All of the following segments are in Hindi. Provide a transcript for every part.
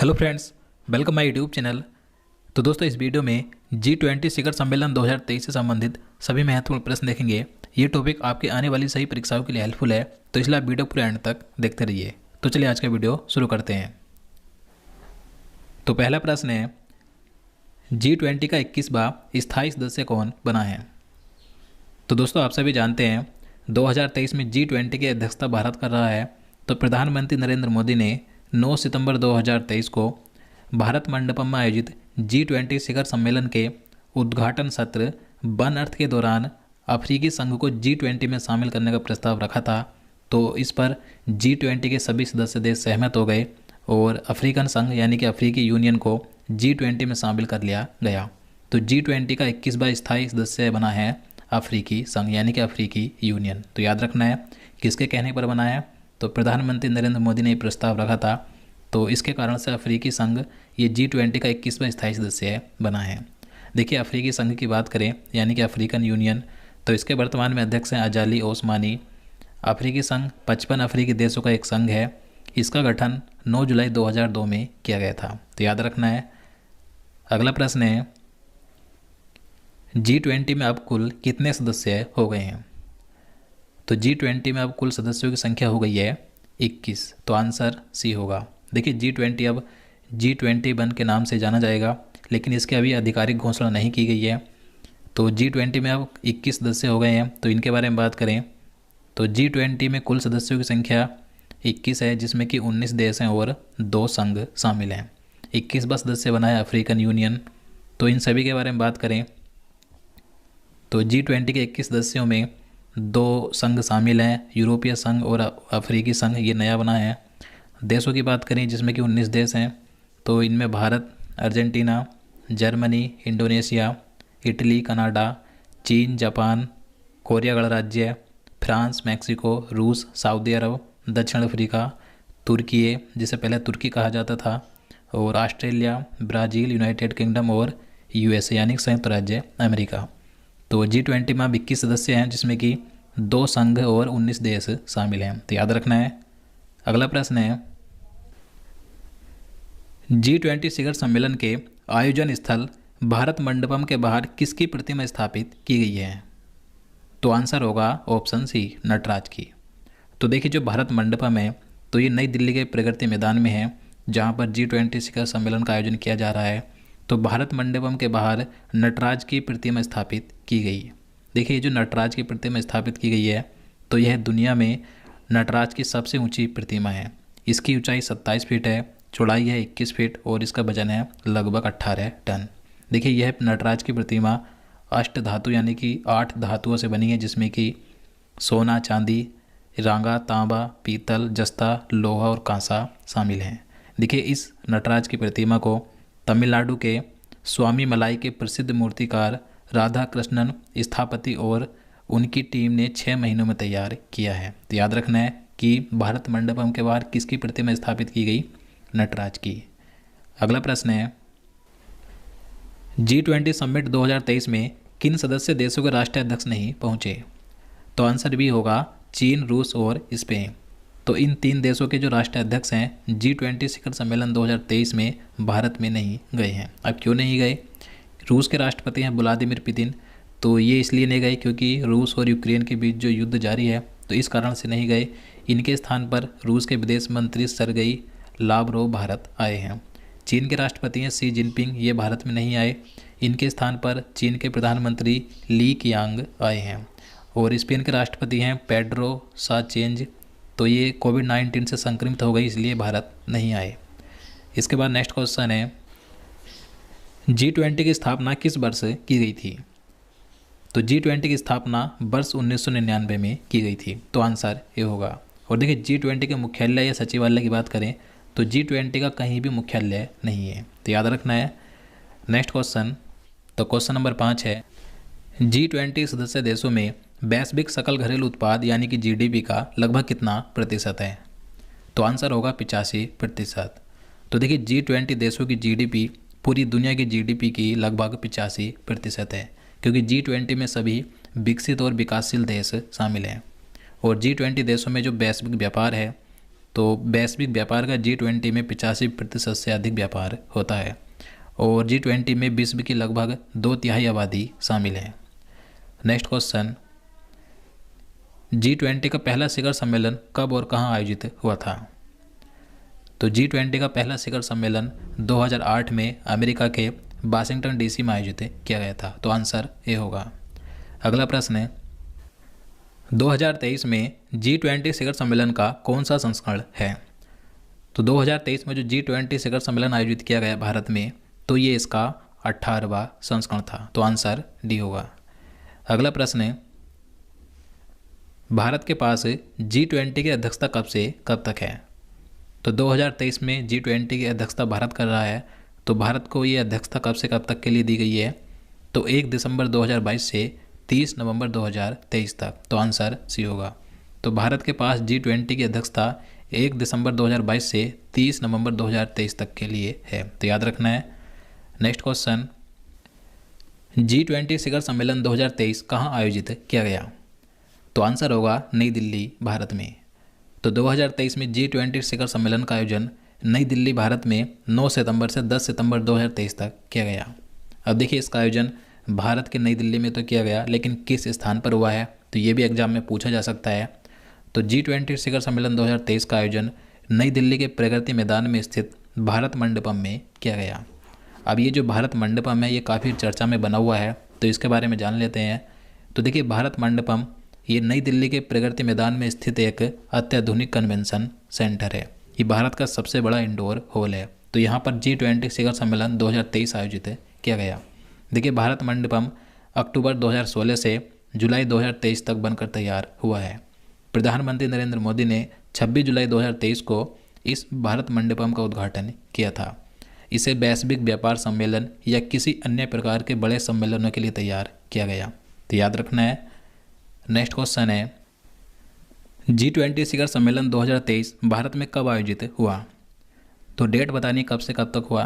Hello friends, welcome my YouTube channel. तो दोस्तों, इस वीडियो में G20 शिखर सम्मेलन 2023 से संबंधित सभी महत्वपूर्ण प्रश्न देखेंगे। ये टॉपिक आपके आने वाली सही परीक्षाओं के लिए हेल्पफुल है, तो इसलिए आप वीडियो पूरे एंड तक देखते रहिए। तो चलिए आज का वीडियो शुरू करते हैं। तो पहला प्रश्न है, G20 का 21वां स्थायी सदस्य कौन बना है? तो दोस्तों, आप सभी जानते हैं 2023 में G20 की अध्यक्षता भारत कर रहा है। तो प्रधानमंत्री नरेंद्र मोदी ने 9 सितंबर 2023 को भारत मंडपम में आयोजित G20 शिखर सम्मेलन के उद्घाटन सत्र वन अर्थ के दौरान अफ्रीकी संघ को G20 में शामिल करने का प्रस्ताव रखा था। तो इस पर G20 के सभी सदस्य देश सहमत हो गए और अफ्रीकन संघ यानी कि अफ्रीकी यूनियन को G20 में शामिल कर लिया गया। तो G20 का 21वां स्थायी सदस्य बना है अफ्रीकी संघ यानी कि अफ्रीकी यूनियन। तो याद रखना है किसके कहने पर बना है, तो प्रधानमंत्री नरेंद्र मोदी ने प्रस्ताव रखा था। तो इसके कारण से अफ्रीकी संघ ये G20 का 21वां स्थायी सदस्य बना है। देखिए, अफ्रीकी संघ की बात करें यानी कि अफ्रीकन यूनियन, तो इसके वर्तमान में अध्यक्ष हैं अजाली ओस्मानी। अफ्रीकी संघ 55 अफ्रीकी देशों का एक संघ है। इसका गठन 9 जुलाई 2002 में किया गया था। तो याद रखना है। अगला प्रश्न है, G20 में अब कुल कितने सदस्य हो गए हैं? तो G20 में अब कुल सदस्यों की संख्या हो गई है 21। तो आंसर सी होगा। देखिए, G20 अब G21 के नाम से जाना जाएगा, लेकिन इसकी अभी आधिकारिक घोषणा नहीं की गई है। तो G20 में अब 21 सदस्य हो गए हैं। तो इनके बारे में बात करें तो G20 में कुल सदस्यों की संख्या 21 है, जिसमें कि 19 देश हैं और 2 संघ शामिल हैं। 21वां सदस्य बना है अफ्रीकन यूनियन। तो इन सभी के बारे में बात करें तो G20 के 21 सदस्यों में 2 संघ शामिल हैं, यूरोपीय संघ और अफ्रीकी संघ, ये नया बना है। देशों की बात करें जिसमें कि 19 देश हैं। तो इनमें Bharat, Argentina, Germany, Indonesia, Italy, Canada, चीन, जापान, कोरिया गणराज्य, फ्रांस, मैक्सिको, रूस, सऊदी अरब, दक्षिण अफ्रीका, तुर्की जिसे पहले तुर्की कहा जाता था, और ऑस्ट्रेलिया, ब्राज़ील, यूनाइटेड किंगडम और USA यानी संयुक्त राज्य अमेरिका। तो G20 में 21 सदस्य हैं, जिसमें कि 2 संघ और 19 देश शामिल हैं। तो याद रखना है। अगला प्रश्न है, G20 शिखर सम्मेलन के आयोजन स्थल भारत मंडपम के बाहर किसकी प्रतिमा स्थापित की गई है? तो आंसर होगा ऑप्शन सी, नटराज की। तो देखिए, जो भारत मंडपम है तो ये नई दिल्ली के प्रगति मैदान में है, जहाँ पर G20 शिखर सम्मेलन का आयोजन किया जा रहा है। तो भारत मंडपम के बाहर नटराज की प्रतिमा स्थापित की गई। देखिए, जो नटराज की प्रतिमा स्थापित की गई है तो यह दुनिया में नटराज की सबसे ऊंची प्रतिमा है। इसकी ऊंचाई 27 फीट है, चौड़ाई है 21 फीट और इसका वजन है लगभग 18 टन। देखिए, यह नटराज की प्रतिमा अष्ट धातु यानी कि 8 धातुओं से बनी है, जिसमें कि सोना, चांदी, रांगा, तांबा, पीतल, जस्ता, लोहा और कांसा शामिल हैं। देखिए, इस नटराज की प्रतिमा को तमिलनाडु के स्वामी मलाई के प्रसिद्ध मूर्तिकार राधा कृष्णन स्थापति और उनकी टीम ने 6 महीनों में तैयार किया है। तो याद रखना है कि भारत मंडपम के बाहर किसकी प्रतिमा स्थापित की गई? नटराज की। अगला प्रश्न है, G20 समिट 2023 में किन सदस्य देशों के राष्ट्रीय अध्यक्ष नहीं पहुंचे? तो आंसर भी होगा चीन, रूस और स्पेन। तो इन 3 देशों के जो राष्ट्रीय अध्यक्ष हैं G20 शिखर सम्मेलन 2023 में भारत में नहीं गए हैं। अब क्यों नहीं गए? रूस के राष्ट्रपति हैं व्लादिमीर पुतिन। तो ये इसलिए नहीं गए क्योंकि रूस और यूक्रेन के बीच जो युद्ध जारी है, तो इस कारण से नहीं गए। इनके स्थान पर रूस के विदेश मंत्री सरगेई लावरोव भारत आए हैं। चीन के राष्ट्रपति हैं शी जिनपिंग, ये भारत में नहीं आए। इनके स्थान पर चीन के प्रधानमंत्री ली कियांग आए हैं। और स्पेन के राष्ट्रपति हैं पेड्रो साचेंज। तो ये कोविड-19 से संक्रमित हो गई, इसलिए भारत नहीं आए। इसके बाद नेक्स्ट क्वेश्चन है, G20 की स्थापना किस वर्ष की गई थी? तो G20 की स्थापना वर्ष 1999 में की गई थी। तो आंसर ये होगा। और देखिए, G20 के मुख्यालय या सचिवालय की बात करें तो G20 का कहीं भी मुख्यालय नहीं है। तो याद रखना है। नेक्स्ट क्वेश्चन, तो क्वेश्चन नंबर 5 है, G20 सदस्य देशों में वैश्विक सकल घरेलू उत्पाद यानी कि GDP का लगभग कितना प्रतिशत है? तो आंसर होगा 85%। तो देखिए, G20 देशों की GDP पूरी दुनिया की GDP की लगभग 85% है, क्योंकि G20 में सभी विकसित और विकासशील देश शामिल हैं। और G20 देशों में जो वैश्विक व्यापार है तो वैश्विक व्यापार का G20 में 85% से अधिक व्यापार होता है और G20 में विश्व की लगभग 2/3 आबादी शामिल है। नेक्स्ट क्वेश्चन, G20 का पहला शिखर सम्मेलन कब और कहाँ आयोजित हुआ था? तो G20 का पहला शिखर सम्मेलन 2008 में अमेरिका के वाशिंगटन DC में आयोजित किया गया था। तो आंसर ए होगा। अगला प्रश्न है, 2023 में G20 शिखर सम्मेलन का कौन सा संस्करण है? तो 2023 में जो G20 शिखर सम्मेलन आयोजित किया गया भारत में, तो ये इसका 18वां संस्करण था। तो आंसर डी होगा। अगला प्रश्न है, भारत के पास G20 की अध्यक्षता कब से कब तक है? तो 2023 में G20 की अध्यक्षता भारत कर रहा है। तो भारत को ये अध्यक्षता कब से कब तक के लिए दी गई है? तो 1 दिसंबर 2022 से 30 नवंबर 2023 तक। तो आंसर सी होगा। तो भारत के पास G20 की अध्यक्षता 1 दिसंबर 2022 से 30 नवंबर 2023 तक के लिए है। तो याद रखना है। नेक्स्ट क्वेश्चन, G20 शिखर सम्मेलन 2023 कहाँ आयोजित किया गया? तो आंसर होगा नई दिल्ली, भारत में। तो 2023 में G20 शिखर सम्मेलन का आयोजन नई दिल्ली, भारत में 9 सितंबर से 10 सितंबर 2023 तक किया गया। अब देखिए, इसका आयोजन भारत के नई दिल्ली में तो किया गया, लेकिन किस स्थान पर हुआ है, तो ये भी एग्जाम में पूछा जा सकता है। तो G20 शिखर सम्मेलन 2023 का आयोजन नई दिल्ली के प्रगति मैदान में स्थित भारत मंडपम में किया गया। अब ये जो भारत मंडपम है, ये काफ़ी चर्चा में बना हुआ है, तो इसके बारे में जान लेते हैं। तो देखिए, भारत मंडपम ये नई दिल्ली के प्रगति मैदान में स्थित एक अत्याधुनिक कन्वेंशन सेंटर है। ये भारत का सबसे बड़ा इंडोर हॉल है। तो यहाँ पर G20 शिखर सम्मेलन 2023 आयोजित किया गया। देखिए, भारत मंडपम अक्टूबर 2016 से जुलाई 2023 तक बनकर तैयार हुआ है। प्रधानमंत्री नरेंद्र मोदी ने 26 जुलाई 2023 को इस भारत मंडपम का उद्घाटन किया था। इसे वैश्विक व्यापार सम्मेलन या किसी अन्य प्रकार के बड़े सम्मेलनों के लिए तैयार किया गया। तो याद रखना है। नेक्स्ट क्वेश्चन है, G20 शिखर सम्मेलन 2023 भारत में कब आयोजित हुआ? तो डेट बतानी कब से कब तक हुआ?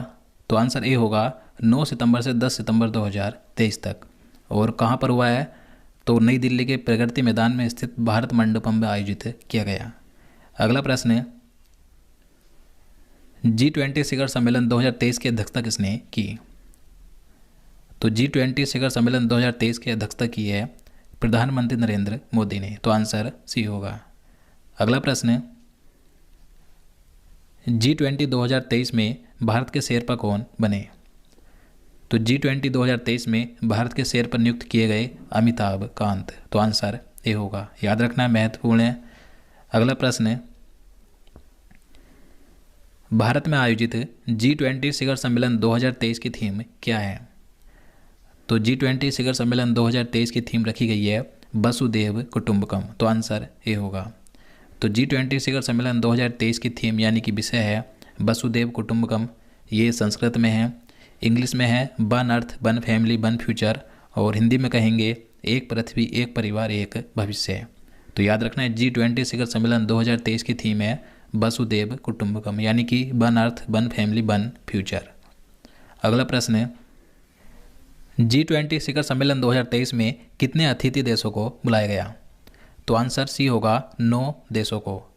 तो आंसर ए होगा 9 सितंबर से 10 सितंबर 2023 तक। और कहाँ पर हुआ है? तो नई दिल्ली के प्रगति मैदान में स्थित भारत मंडपम में आयोजित किया गया। अगला प्रश्न है, G20 शिखर सम्मेलन 2023 की अध्यक्षता किसने की? तो G20 शिखर सम्मेलन 2023 की अध्यक्षता की है प्रधानमंत्री नरेंद्र मोदी ने। तो आंसर सी होगा। अगला प्रश्न है, G20 2023 में भारत के शेरपा कौन बने? तो G20 2023 में भारत के शेरपा नियुक्त किए गए अमिताभ कांत। तो आंसर ए होगा। याद रखना, महत्वपूर्ण है। अगला प्रश्न है, भारत में आयोजित G20 शिखर सम्मेलन 2023 की थीम क्या है? तो G20 शिखर सम्मेलन 2023 की थीम रखी गई है वसुधैव कुटुंबकम। तो आंसर ए होगा। तो G20 शिखर सम्मेलन 2023 की थीम यानी कि विषय है वसुधैव कुटुंबकम। ये संस्कृत में है, इंग्लिश में है one earth one family one future, और हिंदी में कहेंगे एक पृथ्वी एक परिवार एक भविष्य। तो याद रखना है, G20 शिखर सम्मेलन 2023 की थीम है वसुधैव कुटुंबकम यानी कि one earth one family one future. अगला प्रश्न है, G20 शिखर सम्मेलन 2023 में कितने अतिथि देशों को बुलाया गया? तो आंसर सी होगा 9 देशों को।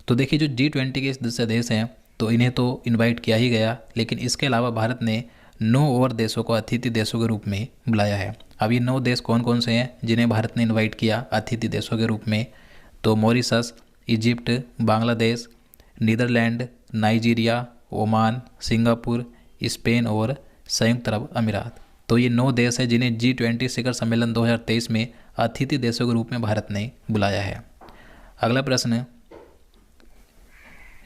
तो देखिए, जो G20 के सदस्य देश हैं, तो इन्हें तो इनवाइट किया ही गया, लेकिन इसके अलावा भारत ने 9 और देशों को अतिथि देशों के रूप में बुलाया है। अब ये 9 देश कौन कौन से हैं जिन्हें भारत ने इनवाइट किया अतिथि देशों के रूप में? तो Mauritius, Egypt, Bangladesh, Netherlands, Nigeria, Oman, Singapore, Spain और संयुक्त अरब अमीरात। तो ये 9 देश हैं जिन्हें G20 शिखर सम्मेलन 2023 में अतिथि देशों के रूप में भारत ने बुलाया है। अगला प्रश्न है,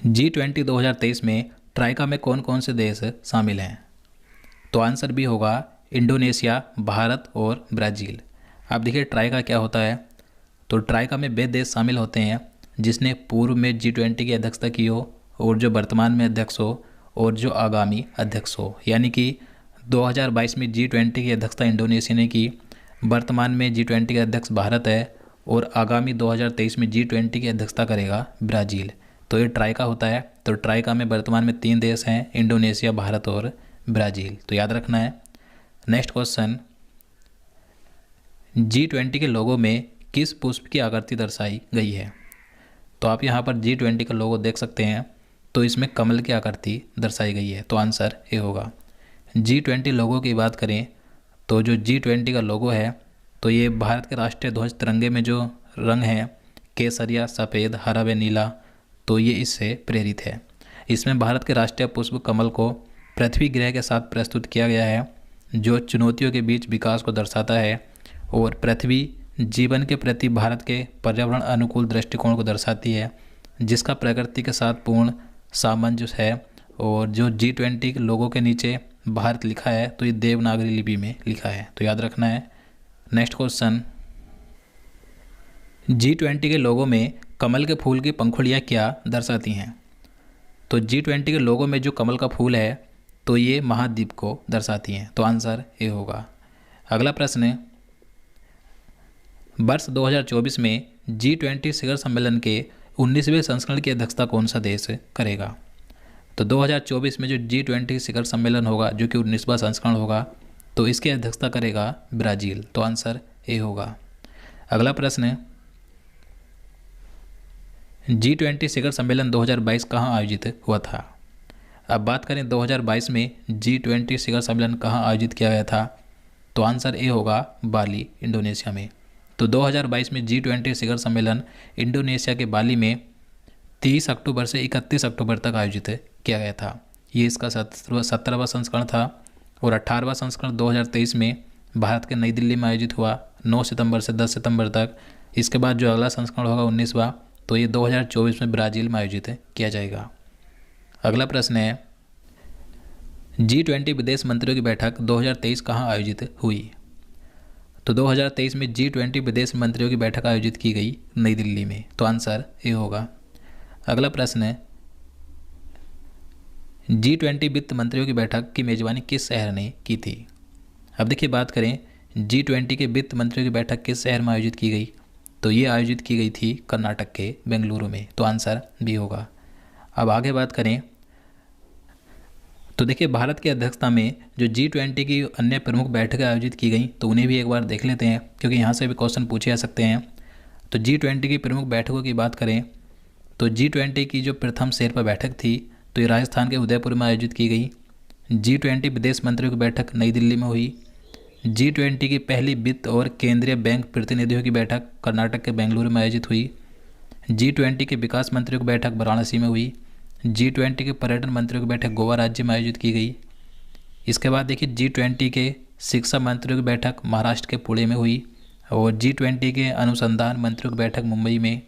G20 2023 में ट्राइका में कौन कौन से देश शामिल हैं? तो आंसर भी होगा इंडोनेशिया, भारत और ब्राज़ील। आप देखिए, ट्राइका क्या होता है? तो ट्राइका में वे देश शामिल होते हैं जिसने पूर्व में G20 की अध्यक्षता की हो, और जो वर्तमान में अध्यक्ष हो, और जो आगामी अध्यक्ष हो। यानी कि 2022 में G20 की अध्यक्षता इंडोनेशिया ने की, वर्तमान में G20 का अध्यक्ष भारत है, और आगामी 2023 में G20 की अध्यक्षता करेगा ब्राज़ील। तो ये ट्राइका होता है। तो ट्राइका में वर्तमान में 3 देश हैं, इंडोनेशिया, भारत और ब्राज़ील। तो याद रखना है। नेक्स्ट क्वेश्चन, G20 के लोगो में किस पुष्प की आकृति दर्शाई गई है? तो आप यहाँ पर G20 का लोगो देख सकते हैं। तो इसमें कमल की आकृति दर्शाई गई है, तो आंसर ए होगा। G20 लोगो की बात करें तो जो G20 का लोगो है तो ये भारत के राष्ट्रीय ध्वज तिरंगे में जो रंग हैं केसरिया, सफ़ेद, हरा व नीला, तो ये इससे प्रेरित है। इसमें भारत के राष्ट्रीय पुष्प कमल को पृथ्वी ग्रह के साथ प्रस्तुत किया गया है, जो चुनौतियों के बीच विकास को दर्शाता है और पृथ्वी जीवन के प्रति भारत के पर्यावरण अनुकूल दृष्टिकोण को दर्शाती है, जिसका प्रकृति के साथ पूर्ण सामंजस्य है। और जो G20 लोगों के नीचे भारत लिखा है तो ये देवनागरी लिपि में लिखा है, तो याद रखना है। नेक्स्ट क्वेश्चन, G20 के लोगों में कमल के फूल की पंखुड़ियाँ क्या दर्शाती हैं? तो G20 के लोगों में जो कमल का फूल है तो ये महाद्वीप को दर्शाती हैं, तो आंसर ए होगा। अगला प्रश्न है, वर्ष 2024 में G20 शिखर सम्मेलन के 19वें संस्करण की अध्यक्षता कौन सा देश करेगा? तो 2024 में जो G20 शिखर सम्मेलन होगा जो कि 19वां संस्करण होगा, तो इसकी अध्यक्षता करेगा ब्राज़ील, तो आंसर ए होगा। अगला प्रश्न है, G20 शिखर सम्मेलन 2022 कहाँ आयोजित हुआ था? अब बात करें 2022 में G20 शिखर सम्मेलन कहाँ आयोजित किया गया था, तो आंसर ए होगा बाली, इंडोनेशिया में। तो 2022 में G20 शिखर सम्मेलन इंडोनेशिया के बाली में 30 अक्टूबर से 31 अक्टूबर तक आयोजित किया गया था। ये इसका 17वां संस्करण था और 18वां संस्करण 2023 में भारत के नई दिल्ली में आयोजित हुआ 9 सितंबर से 10 सितंबर तक। इसके बाद जो अगला संस्करण होगा 19वां, तो ये 2024 में ब्राज़ील में आयोजित किया जाएगा। अगला प्रश्न है, G20 विदेश मंत्रियों की बैठक 2023 कहाँ आयोजित हुई? तो 2023 में G20 विदेश मंत्रियों की बैठक आयोजित की गई नई दिल्ली में, तो आंसर ए होगा। अगला प्रश्न है, G20 वित्त मंत्रियों की बैठक की मेजबानी किस शहर ने की थी? अब देखिए, बात करें G20 के वित्त मंत्रियों की बैठक किस शहर में आयोजित की गई, तो ये आयोजित की गई थी कर्नाटक के बेंगलुरु में, तो आंसर बी होगा। अब आगे बात करें तो देखिए, भारत की अध्यक्षता में जो G20 की अन्य प्रमुख बैठकें आयोजित की गई, तो उन्हें भी एक बार देख लेते हैं क्योंकि यहाँ से भी क्वेश्चन पूछे जा सकते हैं। तो G20 की प्रमुख बैठकों की बात करें तो G20 की जो प्रथम शेरपा बैठक थी तो ये राजस्थान के उदयपुर में आयोजित की गई। G20 विदेश मंत्रियों की बैठक नई दिल्ली में हुई। G20 की पहली वित्त और केंद्रीय बैंक प्रतिनिधियों की बैठक कर्नाटक के बेंगलुरु में आयोजित हुई। G20 के विकास मंत्रियों की बैठक वाराणसी में हुई। G20 के पर्यटन मंत्रियों की बैठक गोवा राज्य में आयोजित की गई। इसके बाद देखिए, G20 के शिक्षा मंत्रियों की बैठक महाराष्ट्र के पुणे में हुई और G20 के अनुसंधान मंत्रियों की बैठक मुंबई में।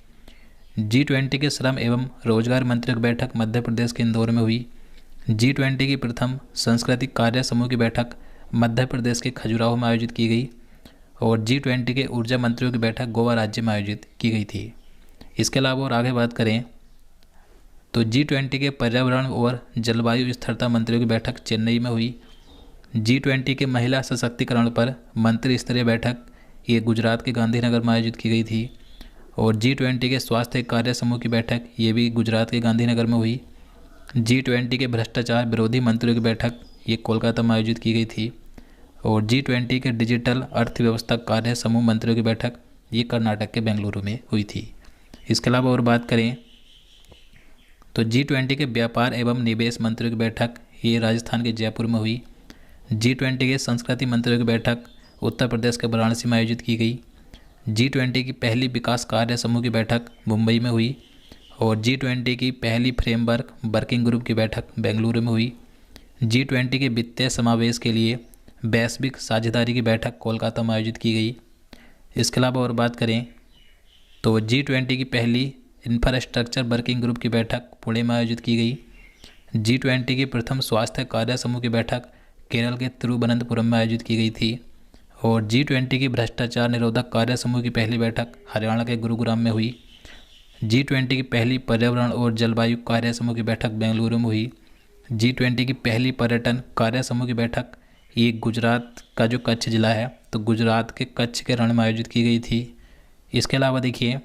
G20 के श्रम एवं रोजगार मंत्रियों की बैठक मध्य प्रदेश के इंदौर में हुई। G20 की प्रथम सांस्कृतिक कार्य समूह की बैठक मध्य प्रदेश के खजुराहो में आयोजित की गई और G20 के ऊर्जा मंत्रियों की बैठक गोवा राज्य में आयोजित की गई थी। इसके अलावा और आगे बात करें तो G20 के पर्यावरण और जलवायु स्थिरता मंत्रियों की बैठक चेन्नई में हुई। G20 के महिला सशक्तिकरण पर मंत्री स्तरीय बैठक ये गुजरात के गांधीनगर में आयोजित की गई थी और G20 के स्वास्थ्य कार्य समूह की बैठक ये भी गुजरात के गांधीनगर में हुई। G20 के भ्रष्टाचार विरोधी मंत्रियों की बैठक ये कोलकाता में आयोजित की गई थी और G20 के डिजिटल अर्थव्यवस्था कार्य समूह मंत्रियों की बैठक ये कर्नाटक के बेंगलुरु में हुई थी। इसके अलावा और बात करें तो G20 के व्यापार एवं निवेश मंत्रियों की बैठक ये राजस्थान के जयपुर में हुई। G20 के संस्कृति मंत्रियों की बैठक उत्तर प्रदेश के वाराणसी में आयोजित की गई। G20 की पहली विकास कार्य समूह की बैठक मुंबई में हुई और G20 की पहली फ्रेमवर्क वर्किंग ग्रुप की बैठक बेंगलुरु में हुई। G20 के वित्तीय समावेश के लिए वैश्विक साझेदारी की बैठक कोलकाता में आयोजित की गई। इसके अलावा और बात करें तो G20 की पहली इंफ्रास्ट्रक्चर वर्किंग ग्रुप की बैठक पुणे में आयोजित की गई। G20 की प्रथम स्वास्थ्य कार्य समूह की बैठक केरल के तिरुवनंतपुरम में आयोजित की गई थी और G20 की भ्रष्टाचार निरोधक कार्य समूह की पहली बैठक हरियाणा के गुरुग्राम में हुई। G20 की पहली पर्यावरण और जलवायु कार्य समूह की बैठक बेंगलुरु में हुई। G20 की पहली पर्यटन कार्य समूह की बैठक ये गुजरात का जो कच्छ जिला है तो गुजरात के कच्छ के रण में आयोजित की गई थी। इसके अलावा देखिए,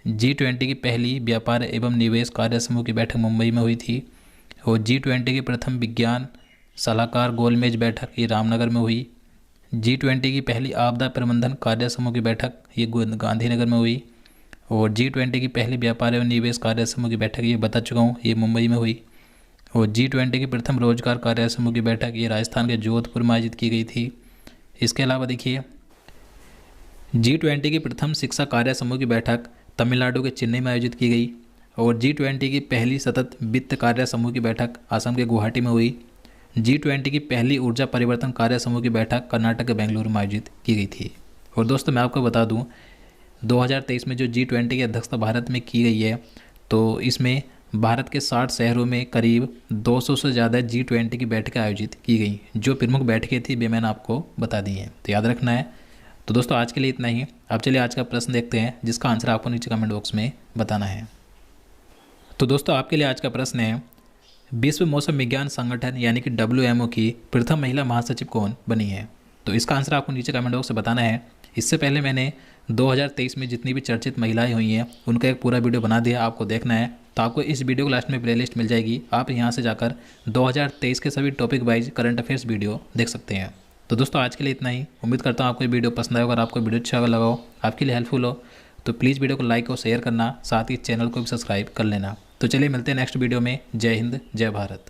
G20 की पहली व्यापार एवं निवेश कार्य समूह की बैठक मुंबई में हुई थी और G20 की प्रथम विज्ञान सलाहकार गोलमेज बैठक ये रामनगर में हुई। G20 की पहली आपदा प्रबंधन कार्य समूह की बैठक ये गांधीनगर में हुई और G20 की पहली व्यापार एवं निवेश कार्य समूह की बैठक ये बता चुका हूँ, ये मुंबई में हुई। और G20 की प्रथम रोजगार कार्य समूह की बैठक ये राजस्थान के जोधपुर में आयोजित की गई थी। इसके अलावा देखिए G20 की प्रथम शिक्षा कार्य समूह की बैठक तमिलनाडु के चेन्नई में आयोजित की गई। और G20 की पहली सतत वित्त कार्य समूह की बैठक असम के गुवाहाटी में हुई। G20 की पहली ऊर्जा परिवर्तन कार्य समूह की बैठक कर्नाटक के बेंगलुरु में आयोजित की गई थी। और दोस्तों मैं आपको बता दूं 2023 में जो G20 की अध्यक्षता भारत में की गई है, तो इसमें भारत के 60 शहरों में करीब 200 से ज़्यादा G20 की बैठकें आयोजित की गई। जो प्रमुख बैठकें थी वे मैंने आपको बता दी हैं, तो याद रखना है। तो दोस्तों आज के लिए इतना ही। अब चलिए आज का प्रश्न देखते हैं, जिसका आंसर आपको नीचे कमेंट बॉक्स में बताना है। तो दोस्तों आपके लिए आज का प्रश्न है, विश्व मौसम विज्ञान संगठन यानी कि WMO की प्रथम महिला महासचिव कौन बनी है? तो इसका आंसर आपको नीचे कमेंट बॉक्स में बताना है। इससे पहले मैंने 2023 में जितनी भी चर्चित महिलाएं हुई हैं उनका एक पूरा वीडियो बना दिया, आपको देखना है। तो आपको इस वीडियो के लास्ट में प्लेलिस्ट मिल जाएगी, आप यहाँ से जाकर 2023 के सभी topic wise current affairs video देख सकते हैं। तो दोस्तों आज के लिए इतना ही। उम्मीद करता हूँ आपको ये वीडियो पसंद आएगा। अगर आपको वीडियो अच्छा लगा हो, आपके लिए हेल्पफुल हो, तो प्लीज़ वीडियो को लाइक और शेयर करना, साथ ही चैनल को भी सब्सक्राइब कर लेना। तो चलिए मिलते हैं नेक्स्ट वीडियो में। जय हिंद, जय भारत।